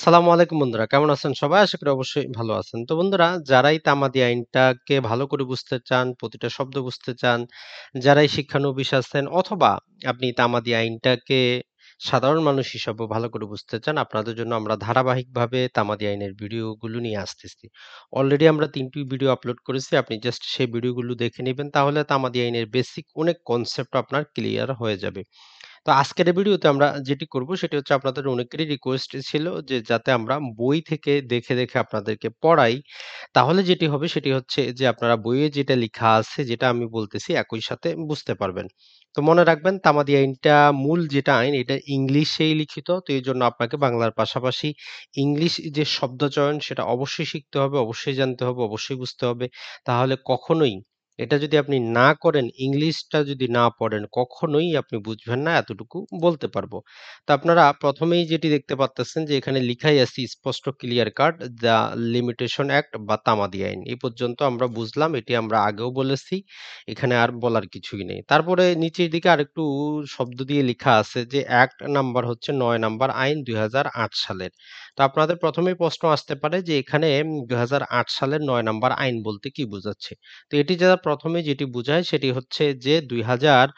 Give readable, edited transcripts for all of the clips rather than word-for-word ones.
আসসালামু আলাইকুম বন্ধুরা, কেমন আছেন সবাই? আশা করি অবশ্যই ভালো আছেন। তো বন্ধুরা, যারাই তামাদি আইনটাকে ভালো করে বুঝতে চান, প্রতিটা শব্দ বুঝতে চান, যারাই শিক্ষানবিশ আছেন অথবা আপনি তামাদি আইনটাকে সাধারণ মানুষ হিসাবেও ভালো করে বুঝতে চান, আপনাদের জন্য আমরা ধারাবাহিকভাবে তামাদি আইনের ভিডিওগুলো নিয়ে আসতেছি। অলরেডি আমরা ৩টি ভিডিও আপলোড করেছি। আপনি জাস্ট সেই ভিডিওগুলো দেখে নিবেন, তাহলে তামাদি আইনের বেসিক অনেক কনসেপ্ট আপনার ক্লিয়ার হয়ে যাবে। তো আজকের এই ভিডিওতে আমরা যেটি করব সেটি হচ্ছে, আপনাদের অনেকেরই রিকোয়েস্ট ছিল যে যাতে আমরা বই থেকে দেখে আপনাদেরকে পড়াই। তাহলে যেটি হবে সেটি হচ্ছে যে আপনারা বইয়ে যেটা লিখা আছে, যেটা আমি বলতেছি একই সাথে বুঝতে পারবেন। তো মনে রাখবেন, তামাদি আইনটা মূল যেটা আইন এটা ইংলিশেই লিখিত। তো এইজন্য আপনাকে বাংলার পাশাপাশি ইংলিশ যে শব্দচয়ন সেটা অবশ্যই শিখতে হবে, অবশ্যই জানতে হবে, অবশ্যই বুঝতে হবে। তাহলে কখনোই এটা যদি আপনি না করেন, ইংলিশটা যদি না পড়েন, কখনোই আপনি বুঝবেন না, এতটুকু বলতে পারবো। তো আপনারা ১ম এই যেটি দেখতে পারতেছেন যে এখানে লিখাই আছে স্পষ্ট clear cut, the limitation act বা তামাদি আইন। এই পর্যন্ত আমরা বুঝলাম, এটি আমরা আগেও বলেছি। এখানে আর বলার কিছুই নেই। তারপরে নিচের দিকে আরেকটু শব্দ দিয়ে লিখা আছে যে অ্যাক্ট নাম্বার হচ্ছে ৯ নাম্বার আইন ২০০৮ সালের। তো আপনাদের ১ম এই প্রশ্ন আসতে পারে যে এখানে ২০০৮ সালের ৯ নাম্বার আইন বলতে কি বোঝাচ্ছে? তো এটি যারা ১ম এ যেটি বুঝায় সেটি হচ্ছে যে ১৯০৮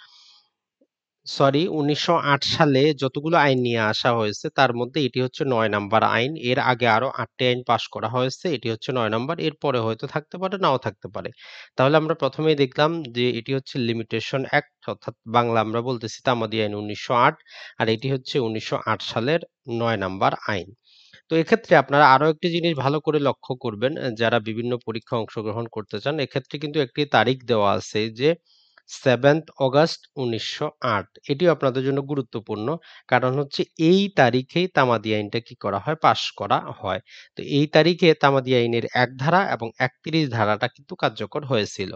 সালে যতগুলো আইন নিয়ে আসা হয়েছে তার মধ্যে এটি হচ্ছে ৯ নাম্বার আইন। এর আগে আরো ৮ টি আইন পাস করা হয়েছে। এটি হচ্ছে ৯ নাম্বার। এরপরে হয়তো থাকতে পারে, নাও থাকতে পারে। তাহলে আমরা ১ম এই দেখলাম যে এটি হচ্ছে লিমিটেশন অ্যাক্ট, অর্থাৎ বাংলা আমরা বলতেছি তামাদি আইন ১৯০৮, আর এটি হচ্ছে ১৯০৮ সালের ৯ নাম্বার আইন। তো এক্ষেত্রে আপনারা আরো একটি জিনিস ভালো করে লক্ষ্য করবেন, যারা বিভিন্ন পরীক্ষায় অংশগ্রহণ করতে চান। এক্ষেত্রে কিন্তু একটি তারিখ দেওয়া আছে যে 7th অগাস্ট ১৯০৮। এটিও আপনাদের জন্য গুরুত্বপূর্ণ। কারণ হচ্ছে এই তারিখেই তামাদি আইনটা কি করা হয়? পাস করা হয়। তো এই তারিখে তামাদি আইনের ১ ধারা এবং ৩১ ধারাটা কিন্তু কার্যকর হয়েছিল।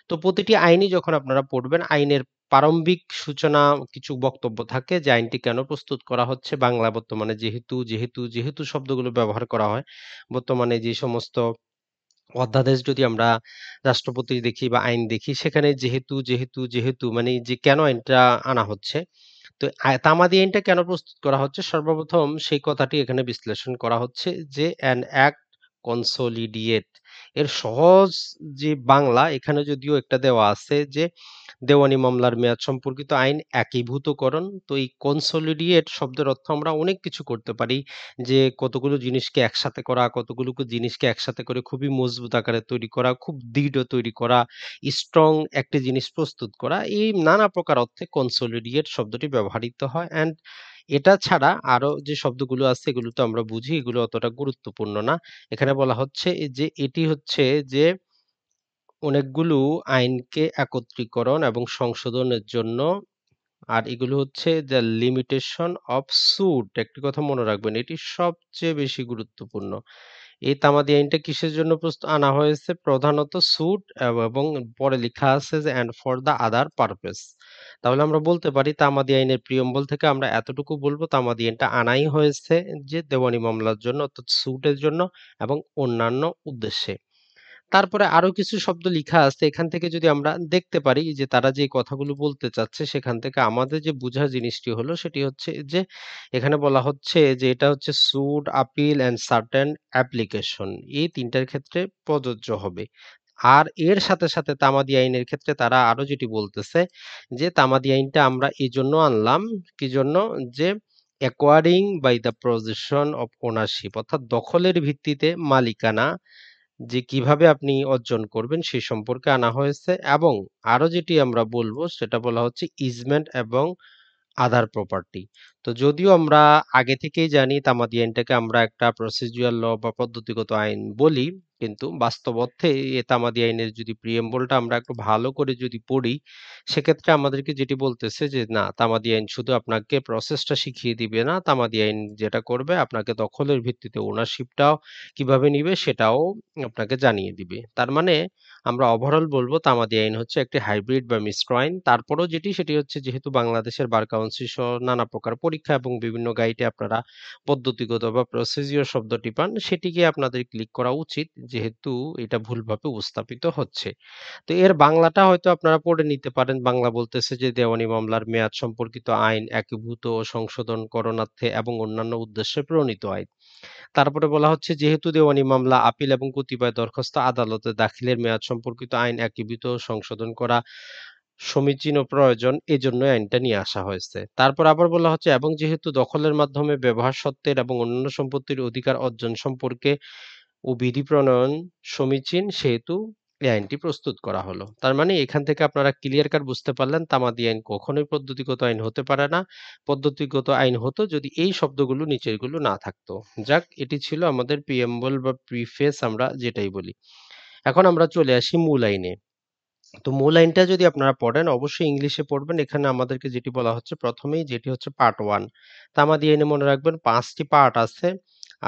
তো প্রতিটি আইনই যখন আপনারা পড়বেন, আইনের প্রারম্ভিক সূচনা কিছু বক্তব্য থাকে যে আইনটি কেন প্রস্তুত করা হচ্ছে। বাংলা বর্তমানে যেহেতু শব্দগুলো ব্যবহার করা হয়, বর্তমানে যে সমস্ত অধ্যাদেশ যদি আমরা রাষ্ট্রপতি দেখি বা আইন দেখি, সেখানে যেহেতু মানে যে কেন আইনটা আনা হচ্ছে। তো তামাদি আইনটা কেন প্রস্তুত করা হচ্ছে? সর্বপ্রথম সেই কথাটি এখানে বিশ্লেষণ করা হচ্ছে যে অ্যান অ্যাক্ট কনসোলিডিয়েট, এর সহজ যে বাংলা, এখানে যদিও একটা দেওয়া আছে যে দেওয়ানি মামলার মেয়াদ সম্পর্কিত আইন একীভূতকরণ। তো এই কনসোলিডিয়েট শব্দের অর্থ আমরা অনেক কিছু করতে পারি, যে কতগুলো জিনিসকে একসাথে করা, কতগুলো জিনিসকে একসাথে করে খুবই মজবুত আকারে তৈরি করা, খুব দৃঢ় তৈরি করা, স্ট্রং একটি জিনিস প্রস্তুত করা। এই নানা প্রকার অর্থে কনসোলিডিয়েট শব্দটি ব্যবহৃত হয়। অ্যান্ড এটা ছাড়া আরো যে শব্দগুলো আছে এগুলো তো আমরা বুঝি, এগুলো অতটা গুরুত্বপূর্ণ না। এখানে বলা হচ্ছে যে এটি হচ্ছে যে অনেকগুলো আইনকে একত্রীকরণ এবং সংশোধনের জন্য। আর এগুলো হচ্ছে দ্য লিমিটেশন অফ সুট। একটি কথা মনে রাখবেন, এটি সবচেয়ে বেশি গুরুত্বপূর্ণ। এই তামাদি আইনটা কিসের জন্য আনা হয়েছে? প্রধানত সুট, এবং পরে লেখা আছে যে and for the other purpose. তাহলে আমরা বলতে পারি তামাদি আইনের প্রিয়ম্বল থেকে আমরা এতটুকু বলবো, তামাদি আইনটা আনাই হয়েছে যে দেওয়ানি মামলার জন্য, অর্থাৎ সুটের জন্য এবং অন্যান্য উদ্দেশ্যে। তারপরে আরো কিছু শব্দ লিখা আছে। এখান থেকে যদি আমরা দেখতে পারি যে তারা যে কথাগুলো বলতে চাচ্ছে, সেখান থেকে আমাদের যে বুঝার জিনিসটি হলো সেটি হচ্ছে যে এখানে বলা হচ্ছে যে এটা হচ্ছে suit, appeal and certain application, এই ৩ টার ক্ষেত্রে প্রযোজ্য হবে। আর এর সাথে তামাদি আইনের ক্ষেত্রে তারা আরো যেটি বলতেছে যে তামাদি আইনটা আমরা এজন্য আনলাম, কি জন্য? যে acquiring by the possession of ownership, অর্থাৎ দখলের ভিত্তিতে মালিকানা যে কিভাবে আপনি অর্জন করবেন সে সম্পর্কে আনা হয়েছে। এবং আরো যেটি আমরা বলবো সেটা বলা হচ্ছে ইজমেন্ট এবং আদার প্রপার্টি। তো যদিও আমরা আগে থেকেই জানি তামাদি আইনটাকে আমরা একটা প্রসিডিউরাল ল বা পদ্ধতিগত আইন বলি, কিন্তু বাস্তব অর্থে এই তামাদি আইনের যদি প্রিএম্বলটা আমরা একটু ভালো করে যদি পড়ি, সেক্ষেত্রে আমাদেরকে যেটি বলতেছে যে না, তামাদি আইন শুধু আপনাকে প্রসেসটা শিখিয়ে দিবে না, তামাদি আইন যেটা করবে আপনাকে দখলের ভিত্তিতে ওনারশিপটাও কিভাবে নিবে সেটাও আপনাকে জানিয়ে দিবে। তার মানে আমরা ওভারঅল বলব তামাদি আইন হচ্ছে একটি হাইব্রিড বা মিশ্র আইন। তারপরেও যেটি সেটি হচ্ছে, যেহেতু বাংলাদেশের বার কাউন্সিল সহ নানা প্রকার পরীক্ষা এবং বিভিন্ন গাইডে আপনারা পদ্ধতিগত বা প্রসিডিওর শব্দটি পান, সেটিকে আপনাদের ক্লিক করা উচিত, যেহেতু এটা ভুলভাবে উপস্থাপিত হচ্ছে। তো এর বাংলাটা হয়তো আপনারা পড়ে নিতে পারেন। বাংলা বলতেছে যে দেওয়ানি মামলার মেয়াদ সম্পর্কিত আইন একীভূত ও সংশোধন করণার্থে এবং অন্যান্য উদ্দেশ্যে প্রণীত আইন। তারপরে বলা হচ্ছে যেহেতু দেওয়ানি মামলা, আপিল এবং কতিপয় দরখাস্ত আদালতে দাখিলের মেয়াদ সম্পর্কিত আইন একীভূত ও সংশোধন করা সমীচীন ও প্রয়োজন, এজন্য আইনটা নিয়ে আসা হয়েছে। তারপর আবার বলা হচ্ছে এবং যেহেতু দখলের মাধ্যমে ব্যবহার সত্ত্বের এবং অন্যান্য সম্পত্তির অধিকার অর্জন সম্পর্কে ও বিধি প্রণয়ন সমীচীন, সেহেতু এই আইনটি প্রস্তুত করা হলো। তার মানে এখান থেকে আপনারা ক্লিয়ার কাট বুঝতে পারলেন তামাদি আইন কখনোই পদ্ধতিগত আইন হতে পারে না। পদ্ধতিগত আইন হতো যদি এই শব্দগুলো নিচেরগুলো না থাকতো। যাক, এটি ছিল আমাদের প্রিএম্বল বা প্রিফেস আমরা যেটাই বলি। এখন আমরা চলে আসি মূল আইনে। তো মূল আইনটা যদি আপনারা পড়েন অবশ্যই ইংলিশে পড়বেন। এখানে আমাদেরকে যেটি বলা হচ্ছে প্রথমেই, যেটি হচ্ছে পার্ট 1। তামাদি আইনে মনে রাখবেন ৫ টি পার্ট আছে।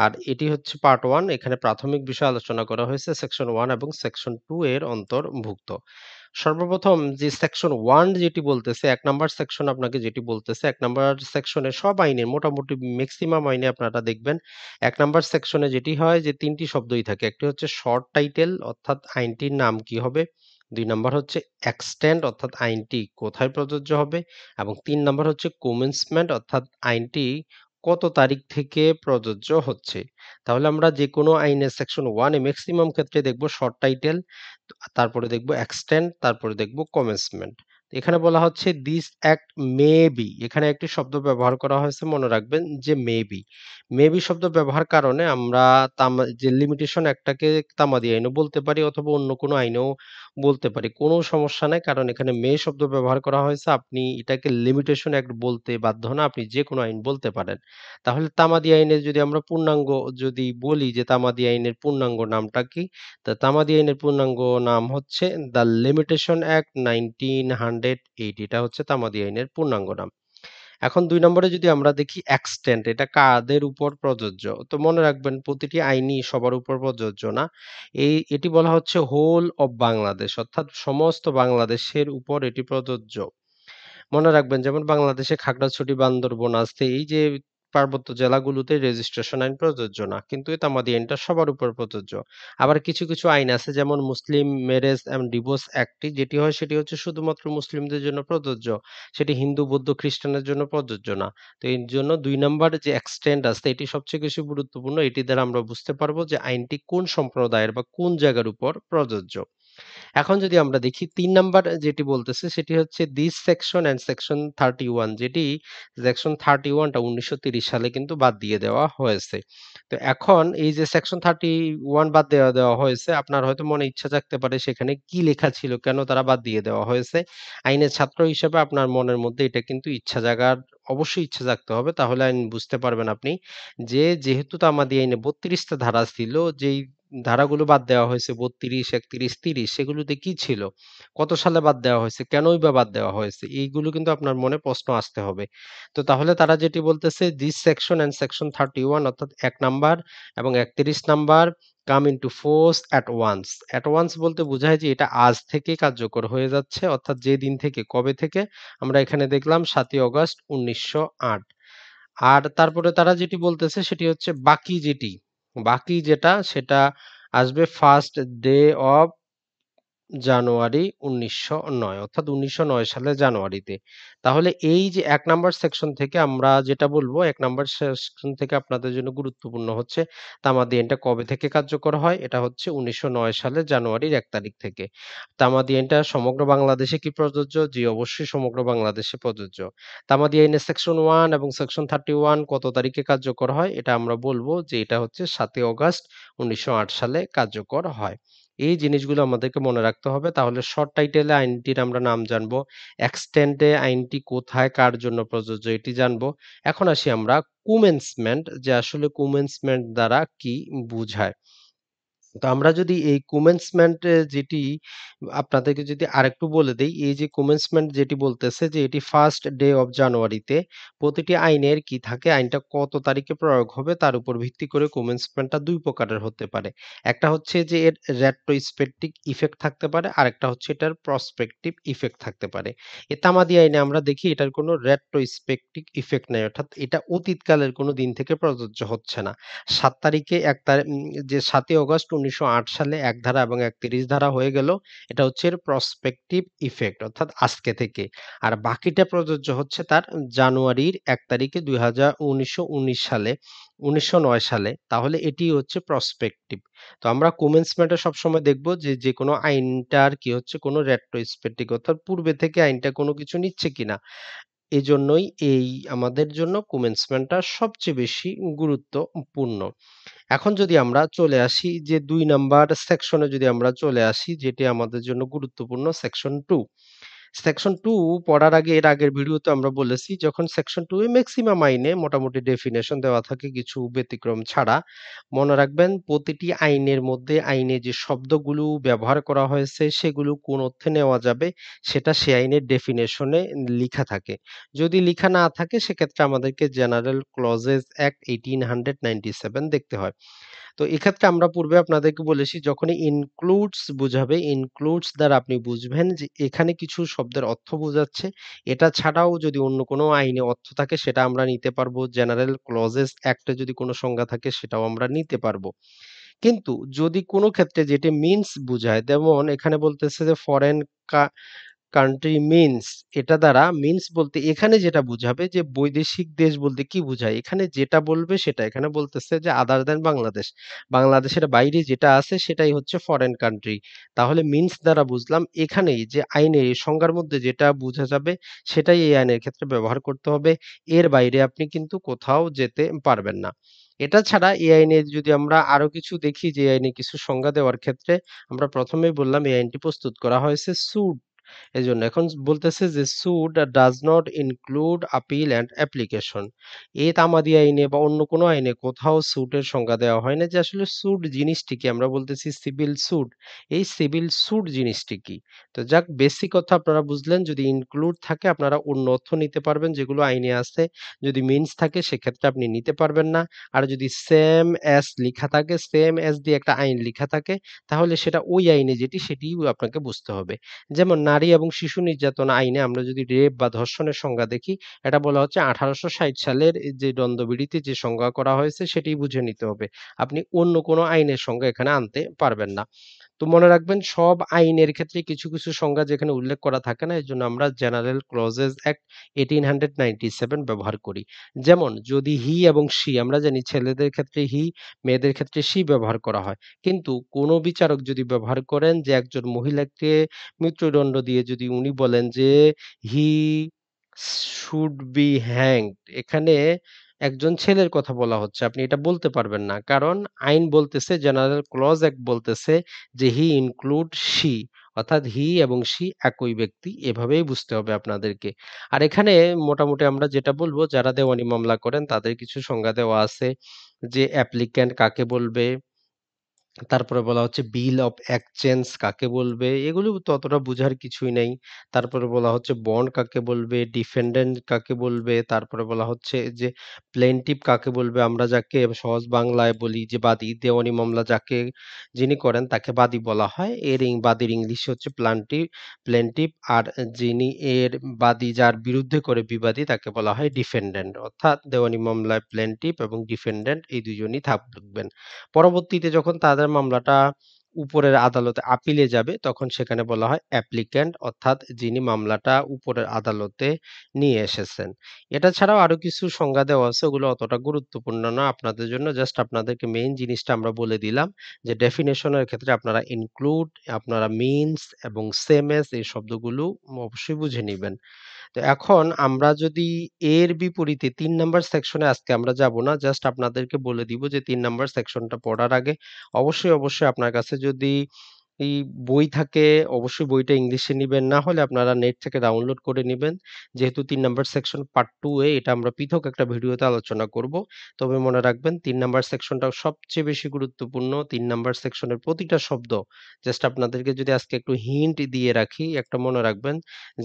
আর এটি হচ্ছে পার্ট 1। এখানে প্রাথমিক বিষয় আলোচনা করা হয়েছে সেকশন 1 এবং সেকশন 2 এর অন্তর্ভুক্ত। সর্বপ্রথম যে সেকশন 1 যেটি বলতেছে, ১ নাম্বার সেকশন আপনাকে যেটি বলতেছে, ১ নাম্বার সেকশনে সব আইনে মোটামুটি মেক্সিমাম আইনে আপনারা দেখবেন ১ নাম্বার সেকশনে যেটি হয় যে ৩ টি শব্দই থাকে। একটি হচ্ছে শর্ট টাইটেল অর্থাৎ আইনটির নাম কি হবে, ২ নাম্বার হচ্ছে এক্সটেন্ড অর্থাৎ আইনটি কোথায় প্রযোজ্য হবে এবং ৩ নাম্বার হচ্ছে কমেন্সমেন্ট অর্থাৎ আইনটি কত তারিখ থেকে প্রযোজ্য হচ্ছে। তাহলে আমরা যেকোনো আইনের সেকশন 1 এ মেক্সিমাম ক্ষেত্রে দেখব শর্ট টাইটেল, তারপরে দেখব এক্সটেন্ড, তারপরে দেখব কমেন্সমেন্ট। এখানে বলা হচ্ছে দিস অ্যাক্ট মে বি, এখানে একটি শব্দ ব্যবহার করা হয়েছে, মনে রাখবেন যে মে বি। মে বি শব্দ ব্যবহার কারণে আমরা যে লিমিটেশন অ্যাক্টটাকে তামাদি আইনও বলতে পারি অথবা অন্য কোনো আইনেও বলতে পারি। কোনো সমস্যা নাই, কারণ এখানে মে শব্দ ব্যবহার করা হয়েছে। আপনি এটাকে লিমিটেশন অ্যাক্ট বলতে বাধ্য না, আপনি যেকোনো আইন বলতে পারেন। তাহলে তামাদি আইনের যদি আমরা পূর্ণাঙ্গ যদি বলি যে তামাদি আইনের পূর্ণাঙ্গ নামটা কি? তা তামাদি আইনের পূর্ণাঙ্গ নাম হচ্ছে দ্য লিমিটেশন অ্যাক্ট 1908, এটা হচ্ছে তামাদি আইনের পূর্ণাঙ্গ নাম। এখন ২ নম্বরে যদি আমরা দেখি এক্সটেন্ট, এটা কাদের উপর প্রযোজ্য? তো মনে রাখবেন প্রতিটি আইনই সবার উপর প্রযোজ্য না। এটি বলা হচ্ছে হোল অফ বাংলাদেশ অর্থাৎ সমস্ত বাংলাদেশের উপর এটি প্রযোজ্য। মনে রাখবেন যেমন বাংলাদেশে খাগড়াছড়ি, বান্দরবন আছে, এই যে পার্বত্য জেলাগুলোতে রেজিস্ট্রেশন আইন প্রযোজ্য না। কিন্তু এই তামাদি আইনটা সবার উপর প্রযোজ্য। আবার কিছু, কিছু আইন আছে যেমন মুসলিম ম্যারেজ অ্যান্ড ডিভোর্স অ্যাক্ট, যেটি হয় সেটি হচ্ছে শুধুমাত্র মুসলিমদের জন্য প্রযোজ্য। সেটি হিন্দু, বৌদ্ধ, খ্রিস্টানের জন্য প্রযোজ্য না। তো এর জন্য ২ নাম্বার যে এক্সটেন্ড আছে এটি সবচেয়ে বেশি গুরুত্বপূর্ণ। এটি দ্বারা আমরা বুঝতে পারবো যে আইনটি কোন সম্প্রদায়ের বা কোন জায়গার উপর প্রযোজ্য। এখন যদি আমরা দেখি ৩ নাম্বার যেটি বলতেছে সেটি হচ্ছে দিস সেকশন অ্যান্ড সেকশন 31, যেটি সেকশন 31 টা ১৯৩০ সালে কিন্তু বাদ দিয়ে দেওয়া হয়েছে। তো এখন এই যে সেকশন 31 বাদ দেওয়া হয়েছে, আপনার হয়তো মনে ইচ্ছা জাগতে পারে সেখানে কি লেখা ছিল? কেন তারা বাদ দিয়ে দেওয়া হয়েছে? আইনের ছাত্র হিসেবে আপনার মনের মধ্যে এটা কিন্তু ইচ্ছা জাগার অবশ্যই ইচ্ছা জাগতে হবে। তাহলে আইন বুঝতে পারবেন আপনি যে যেহেতু তামাদি আইনে ৩২ টা ধারা ছিল, যেই ধারাগুলো বাদ দেওয়া হয়েছে ৩২, ৩১, ৩০, সেগুলোতে কি ছিল? কত সালে বাদ দেওয়া হয়েছে? কেনই বা বাদ দেওয়া হয়েছে? এইগুলো কিন্তু আপনার মনে প্রশ্ন আসতে হবে। তো তাহলে তারা যেটি বলতেছে দিস সেকশন অ্যান্ড সেকশন 31 অর্থাৎ ১ নাম্বার এবং ৩১ number come into force at once। at once বলতে বোঝায় যে এটা আজ থেকেই কার্যকর হয়ে যাচ্ছে, অর্থাৎ যেদিন থেকে, কবে থেকে? আমরা এখানে দেখলাম ৭ই অগাস্ট ১৯০৮। আর তারপরে তারা যেটি বলতেছে সেটি হচ্ছে বাকি যেটা সেটা আসবে ফার্স্ট ডে অফ জানুয়ারি ১৯০৯ অর্থাৎ ১৯০৯ সালের জানুয়ারিতে। তাহলে এই যে ১ নাম্বার সেকশন থেকে আমরা যেটা বলব, ১ নাম্বার সেকশন থেকে আপনাদের জন্য গুরুত্বপূর্ণ হচ্ছে তামাদি আইনটা কবে থেকে কার্যকর হয়? এটা হচ্ছে ১৯০৯ সালের জানুয়ারির ১ তারিখ থেকে। তামাদি আইনটা সমগ্র বাংলাদেশে কি প্রযোজ্য? জি, অবশ্যই সমগ্র বাংলাদেশে প্রযোজ্য। তামাদি আইনের সেকশন 1 এবং সেকশন 31 কত তারিখে কার্যকর হয়? এটা আমরা বলব যে এটা হচ্ছে ৭ই অগাস্ট ১৯০৮ সালে কার্যকর হয়। এই জিনিসগুলো আমাদেরকে মনে রাখতে হবে। তাহলে শর্ট টাইটেলে আইনটির আমরা নাম জানবো। এক্সটেন্ডে আইনটি কোথায় কার জন্য প্রযোজ্য এটি জানবো। এখন আসি আমরা কুমেন্সমেন্ট, যে আসলে কুমেন্সমেন্ট দ্বারা কি বুঝায়। তো আমরা যদি এই commencement যেটি আপনাদেরকে যদি আরেকটু বলে দেই, এই যে commencement যেটি বলতেছে যে এটি 1st ডে অফ জানুয়ারিতে প্রতিটি আইনের কি থাকে, আইনটা কত তারিখে প্রয়োগ হবে তার উপর ভিত্তি করে commencement টা ২ প্রকারের হতে পারে। একটা হচ্ছে যে এর retrospective ইফেক্ট থাকতে পারে, আরেকটা হচ্ছে এটার prospective ইফেক্ট থাকতে পারে। তামাদি আইনে আমরা দেখি এটার কোনো retrospective ইফেক্ট নাই। অর্থাৎ এটা অতীতকালের কোনো দিন থেকে প্রযোজ্য হচ্ছে না। ৭ তারিখে এক তারি উম যে ৭ই অগাস্ট ১৯০৮ সালে ১ ধারা এবং ৩১ ধারা হয়ে গেল। এটা হচ্ছে এর প্রসপেকটিভ ইফেক্ট অর্থাৎ আজকে থেকে। আর বাকিটা প্রযোজ্য হচ্ছে তার জানুয়ারির ১ তারিখে ১৯১৯ সালে ১৯০৯ সালে। তাহলে এটি হচ্ছে প্রসপেকটিভ। তো আমরা কমেন্সমেন্ট এ সবসময় দেখব যে, যেকোনো আইনটার কি হচ্ছে কোনো রেট্রোস্পেক্টিভ অর্থাৎ পূর্বে থেকে আইনটা কোনো কিছু নিচ্ছে কিনা। এজন্যই এই আমাদের জন্য কমেন্সমেন্টটা সবচেয়ে বেশি গুরুত্বপূর্ণ। এখন যদি আমরা চলে আসি যে ২ নাম্বার সেকশনে যদি আমরা চলে আসি যেটি আমাদের জন্য গুরুত্বপূর্ণ সেকশন 2। সেকশন 2 পড়ার আগে এর আগের ভিডিওতে আমরা বলেছি যখন সেকশন 2 এ মেক্সিমাম আইনে মোটামুটি ডেফিনিশন দেওয়া থাকে কিছু ব্যতিক্রম ছাড়া। মনে রাখবেন প্রতিটি আইনের মধ্যে আইনে যে শব্দগুলো ব্যবহার করা হয়েছে সেগুলো কোন অর্থে নেওয়া যাবে সেটা সে আইনের ডেফিনিশনে লিখা থাকে। যদি লিখা না থাকে সেক্ষেত্রে আমাদেরকে জেনারেল ক্লজেস অ্যাক্ট 1897 দেখতে হয়। তো এক্ষেত্রে আমরা পূর্বে আপনাদেরকে বলেছি যখনই ইনক্লুডস বুঝাবে, ইনক্লুডস দ্বারা আপনি বুঝবেন যে এখানে কিছু শব্দের অর্থ বোঝাচ্ছে। এটা ছাড়াও যদি অন্য কোনো আইনে অর্থ থাকে সেটা আমরা নিতে পারবো। জেনারেল ক্লজেস অ্যাক্টে যদি কোনো সংজ্ঞা থাকে সেটাও আমরা নিতে পারবো। কিন্তু যদি কোনো ক্ষেত্রে যেটি মিনস বুঝায়, যেমন এখানে বলতেছে যে ফরেন কা কান্ট্রি মিনস এটা দ্বারা মিনস বলতে এখানে যেটা বুঝাবে যে বৈদেশিক দেশ বলতে কি বুঝায়? এখানে যেটা বলবে সেটা। এখানে বলতেছে যে আদার দ্যান বাংলাদেশ। বাংলাদেশের বাইরে যেটা আছে সেটাই হচ্ছে ফরেন কান্ট্রি। তাহলে মিনস দ্বারা বুঝলাম এখানেই যে আইনে এই সংজ্ঞার মধ্যে যেটা বুঝা যাবে সেটাই এই আইনের ক্ষেত্রে ব্যবহার করতে হবে। এর বাইরে আপনি কিন্তু কোথাও যেতে পারবেন না। এটা ছাড়া এই আইনে যদি আমরা আরো কিছু দেখি যে এই আইনে কিছু সংজ্ঞা দেওয়ার ক্ষেত্রে আমরা ১ম এই বললাম এই আইনটি প্রস্তুত করা হয়েছে সুট এজন্য এখন বলতেছে যে suit does not include appeal and application এই তামাদি আইনে বা অন্য কোনো আইনে কোথাও সুটের সংজ্ঞা দেওয়া হয় না যে আসলে সুট জিনিসটি কি আমরা বলতেছি সিভিল সুট এই সিভিল সুট জিনিসটি কি তো যাক বেসিক কথা আপনারা বুঝলেন যদি ইনক্লুড থাকে আপনারা অন্য অর্থ নিতে পারবেন যেগুলো আইনে আছে যদি মিনস থাকে সেক্ষেত্রে আপনি নিতে পারবেন না আর যদি সেম অ্যাজ লিখা থাকে সেম অ্যাজ দিয়ে একটা আইন লিখা থাকে তাহলে সেটা ওই আইনে যেটি সেটিই আপনাকে বুঝতে হবে যেমন নারী এবং শিশু নির্যাতন আইনে আমরা যদি রেপ বা ধর্ষণের সংজ্ঞা দেখি, এটা বলা হচ্ছে ১৮৬০ সালের যে দণ্ডবিধিতে যে সংজ্ঞা করা হয়েছে সেটিই বুঝে নিতে হবে। আপনি অন্য কোনো আইনের সংজ্ঞা এখানে আনতে পারবেন না। তো মনে রাখবেন সব আইনের ক্ষেত্রে কিছু, কিছু সংজ্ঞা যেখানে উল্লেখ করা থাকে না এজন্য আমরা জেনারেল ক্লজেস অ্যাক্ট 1897 ব্যবহার করি। যেমন যদি হি এবং সি আমরা জানি ছেলেদের ক্ষেত্রে হি, মেয়েদের ক্ষেত্রে সি ব্যবহার করা হয়। কিন্তু কোন বিচারক যদি ব্যবহার করেন যে একজন মহিলাকে মৃত্যুদণ্ড দিয়ে যদি উনি বলেন যে হি শুড বি হ্যাংড এখানে একজন ছেলের কথা বলা হচ্ছে। আপনি এটা বলতে পারবেন না। কারণ আইন বলতেছে জেনারেল ক্লজ অ্যাক্ট বলতেছে যে হি ইনক্লুড শি অর্থাৎ হি এবং শি একই ব্যক্তি এভাবেই বুঝতে হবে আপনাদেরকে। আর এখানে মোটামুটি আমরা যেটা বলব যারা দেওয়ানি মামলা করেন তাদের কিছু সংজ্ঞা দেওয়া আছে যে অ্যাপ্লিক্যান্ট কাকে বলবে তারপরে বলা হচ্ছে বিল অফ এক্সচেঞ্জ কাকে বলবে? এগুলো তো অতটা বুঝার কিছুই নেই। তারপরে বলা হচ্ছে বন্ড কাকে বলবে? ডিফেন্ডেন্ট কাকে বলবে? তারপরে বলা হচ্ছে যে প্লেনটিফ কাকে বলবে? আমরা যাকে সহজ বাংলায় বলি যে বাদী, দেওয়ানি মামলা যাকে যিনি করেন তাকে বাদী বলা হয়। বাদীর ইংলিশে হচ্ছে প্লেনটিফ আর যিনি এর বাদী যার বিরুদ্ধে করে বিবাদী তাকে বলা হয় ডিফেন্ডেন্ট। অর্থাৎ দেওয়ানি মামলায় প্লেনটিফ এবং ডিফেন্ডেন্ট এই ২ জনই থাকবেন। পরবর্তীতে যখন তাদের মামলাটা উপরের আদালতে আপিলে যাবে তখন সেখানে বলা হয় অ্যাপ্লিক্যান্ট অর্থাৎ যিনি মামলাটা উপরের আদালতে নিয়ে এসেছেন। এটা ছাড়াও আরো কিছু সংজ্ঞা দেওয়া আছে ওগুলো অতটা গুরুত্বপূর্ণ না আপনাদের জন্য জাস্ট আপনাদেরকে মেইন জিনিসটা আমরা বলে দিলাম যে ডেফিনেশনের ক্ষেত্রে আপনারা ইনক্লুড, আপনারা মিনস এবং সেম এস এই শব্দগুলো অবশ্যই বুঝে নিবেন। তো এখন আমরা যদি এর বিপরীতে ৩ নাম্বার সেকশনে আজকে আমরা যাব না। জাস্ট আপনাদেরকে বলে দিব যে ৩ নাম্বার সেকশনটা পড়ার আগে অবশ্যই আপনার কাছে যদি এই বই থাকে অবশ্যই বইটা ইংলিশে নিবেন। না হলে আপনারা নেট থেকে ডাউনলোড করে নিবেন। যেহেতু ৩ নাম্বার সেকশন পার্ট 2 এ এটা আমরা পৃথক একটা ভিডিওতে আলোচনা করব। তবে মনে রাখবেন ৩ নাম্বার সেকশনটা সবচেয়ে বেশি গুরুত্বপূর্ণ। ৩ নাম্বার সেকশনের প্রতিটা শব্দ জাস্ট আপনাদেরকে যদি আজকে একটু হিন্ট দিয়ে রাখি, একটা মনে রাখবেন,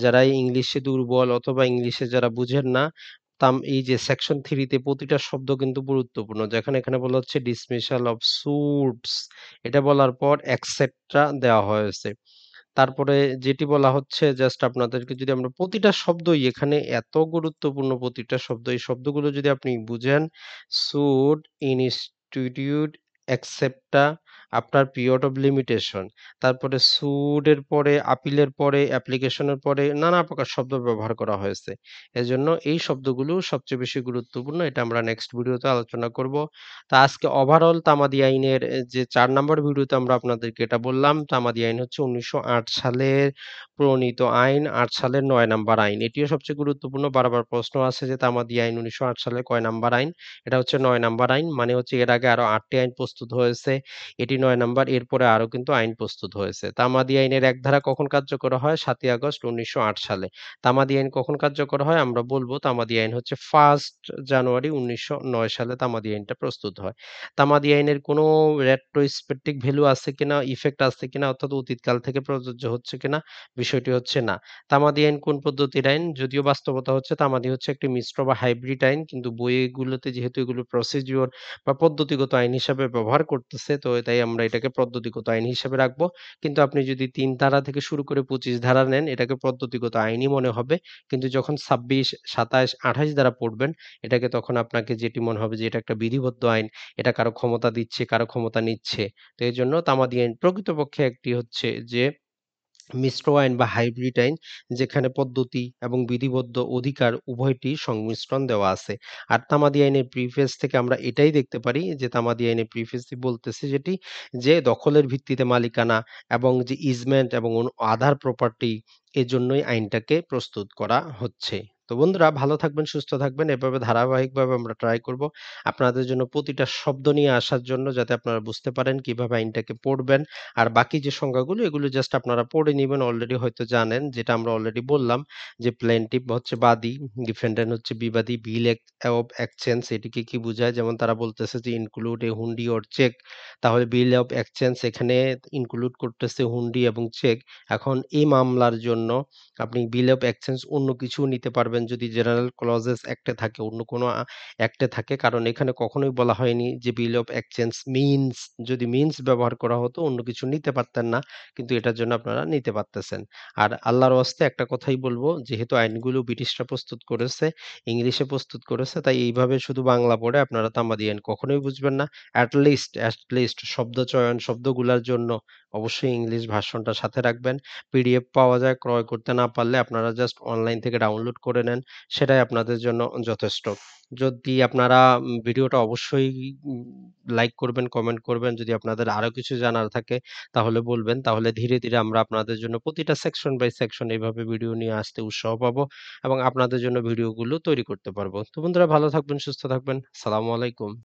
যারা ইংলিশে দুর্বল অথবা ইংলিশে যারা বুঝেন না, এই যে সেকশন 3 তে প্রতিটা শব্দ কিন্তু গুরুত্বপূর্ণ। যেখানে এখানে বলা হচ্ছে dismissal of suits, এটা বলার পর etcetera দেওয়া হয়েছে। তারপরে যেটি বলা হচ্ছে জাস্ট আপনাদেরকে যদি আমরা প্রতিটা শব্দই এখানে এত গুরুত্বপূর্ণ প্রতিটা শব্দ, এই শব্দগুলো যদি আপনি বুঝেন, should, institute, etcetera, আপনার পিরিয়ড অফ লিমিটেশন, তারপরে should এর পরে, appeal এর পরে, application এর পরে নানা প্রকার শব্দ ব্যবহার করা হয়েছে। এজন্য এই শব্দগুলো সবচেয়ে বেশি গুরুত্বপূর্ণ। এটা আমরা নেক্সট ভিডিওতে আলোচনা করব। তা আজকে ওভারঅল তামাদি আইনের যে ৪ নাম্বার ভিডিওতে আমরা আপনাদেরকে এটা বললাম, তামাদি আইন হচ্ছে ১৯০৮ সালের প্রণীত আইন, ৮ সালের ৯ নাম্বার আইন। এটিও সবচেয়ে গুরুত্বপূর্ণ। বারবার প্রশ্ন আসে যে তামাদি আইন ১৯০৮ সালের কয় নাম্বার আইন? এটা হচ্ছে ৯ নাম্বার আইন। মানে হচ্ছে এর আগে আরো ৮ টি আইন প্রস্তুত হয়েছে। এটি ৯ নাম্বার, এরপরে আরো কিন্তু আইন প্রস্তুত হয়েছে। তামাদি আইনের এক ধারা কখন কার্যকর হয়? ৭ই আগস্ট ১৯০৮ সালে। তামাদি আইন কখন কার্যকর হয়? আমরা বলব তামাদি আইন হচ্ছে 1 জানুয়ারি ১৯০৯ সালে তামাদি আইনটা প্রস্তুত হয়। তামাদি আইনের কোনো রেট্রোস্পেকটিভ ভ্যালু আছে কিনা, ইফেক্ট আছে কিনা, অর্থাৎ অতীতকাল থেকে প্রযোজ্য হচ্ছে কিনা, বিষয়টি হচ্ছে না। তামাদি আইন কোন পদ্ধতির আইন? যদিও বাস্তবতা হচ্ছে তামাদি হচ্ছে একটি মিশ্র বা হাইব্রিড আইন, কিন্তু বইগুলোতে যেহেতু এগুলো প্রসিডিউর বা পদ্ধতিগত আইন হিসাবে ব্যবহার করতেছে, তো তাই আমরা এটাকে পদ্ধতিগত আইন হিসেবে রাখবো। কিন্তু আপনি যদি ৩ ধারা থেকে শুরু করে ২৫ ধারা নেন, এটাকে পদ্ধতিগত আইনই মনে হবে। কিন্তু যখন ২৬, ২৭, ২৮ ধারা পড়বেন, এটাকে তখন আপনাকে যেটি মনে হবে যে এটা একটা বিধিবদ্ধ আইন, এটা কারো ক্ষমতা দিচ্ছে, কারো ক্ষমতা নিচ্ছে। তো এজন্য তামাদি আইন প্রকৃতপক্ষে একটি হচ্ছে যে মিশ্র আইন বা হাইব্রিড আইন, যেখানে পদ্ধতি এবং বিধিবদ্ধ অধিকার উভয়টি সংমিশ্রণ দেওয়া আছে। আর তামাদি আইনের প্রিফেস থেকে আমরা এটাই দেখতে পারি যে তামাদি আইনের প্রিফেসে বলতেছে যেটি, যে দখলের ভিত্তিতে মালিকানা এবং যে ইজমেন্ট এবং আধার প্রপার্টি, এজন্যই আইনটাকে প্রস্তুত করা হচ্ছে। তো বন্ধুরা ভালো থাকবেন, সুস্থ থাকবেন। এভাবে ধারাবাহিকভাবে আমরা ট্রাই করব আপনাদের জন্য প্রতিটা শব্দ নিয়ে আসার জন্য, যাতে আপনারা বুঝতে পারেন কিভাবে আইনটাকে পড়বেন। আর বাকি যে সংজ্ঞাগুলো এগুলো জাস্ট আপনারা পড়ে নিবেন, অলরেডি হয়তো জানেন, যেটা আমরা অলরেডি বললাম যে প্লেনটিফ হচ্ছে বাদী, ডিফেন্ডেন্ট হচ্ছে বিবাদী, বিল অফ এক্সচেঞ্জ এটিকে কি বোঝায়? যেমন তারা বলতেছে যে include a hundi or cheque, তাহলে বিল অফ এক্সচেঞ্জ এখানে ইনক্লুড করতেছে হুন্ডি এবং চেক। এখন এই মামলার জন্য আপনি বিল অফ এক্সচেঞ্জ অন্য কিছুও নিতে পারবেন যদি জেনারেল ক্লজেস অ্যাক্টে থাকে, অন্য কোনো অ্যাক্টে থাকে। কারণ এখানে কখনোই বলা হয়নি যে বিল অফ এক্সচেঞ্জ মিনস, যদি মিনস ব্যবহার করা হতো অন্য কিছু নিতে পারতেন না, কিন্তু এটার জন্য আপনারা নিতে পারতেছেন। আর আল্লাহর ওয়াস্তে একটা কথাই বলবো, যেহেতু আইনগুলো ব্রিটিশরা প্রস্তুত করেছে, ইংলিশে প্রস্তুত করেছে, তাই এইভাবে শুধু বাংলা পড়ে আপনারা তামাদি আইন কখনোই বুঝবেন না। অ্যাট লিস্ট শব্দ চয়ন, শব্দগুলার জন্য অবশ্যই ইংলিশ ভার্সনটা সাথে রাখবেন। পিডিএফ পাওয়া যায়, ক্রয় করতে না পারলে আপনারা জাস্ট অনলাইন থেকে ডাউনলোড করে নেন, সেটাই আপনাদের জন্য যথেষ্ট। যদি আপনারা ভিডিওটা অবশ্যই উম লাইক করবেন, কমেন্ট করবেন। যদি আপনাদের আরো কিছু জানার থাকে তাহলে বলবেন। তাহলে ধীরে, ধীরে আমরা আপনাদের জন্য প্রতিটা সেকশন বাই সেকশন এভাবে ভিডিও নিয়ে আসতে উৎসাহ পাবো এবং আপনাদের জন্য ভিডিওগুলো তৈরি করতে পারবো। তো বন্ধুরা ভালো থাকবেন, সুস্থ থাকবেন। আসসালামু আলাইকুম।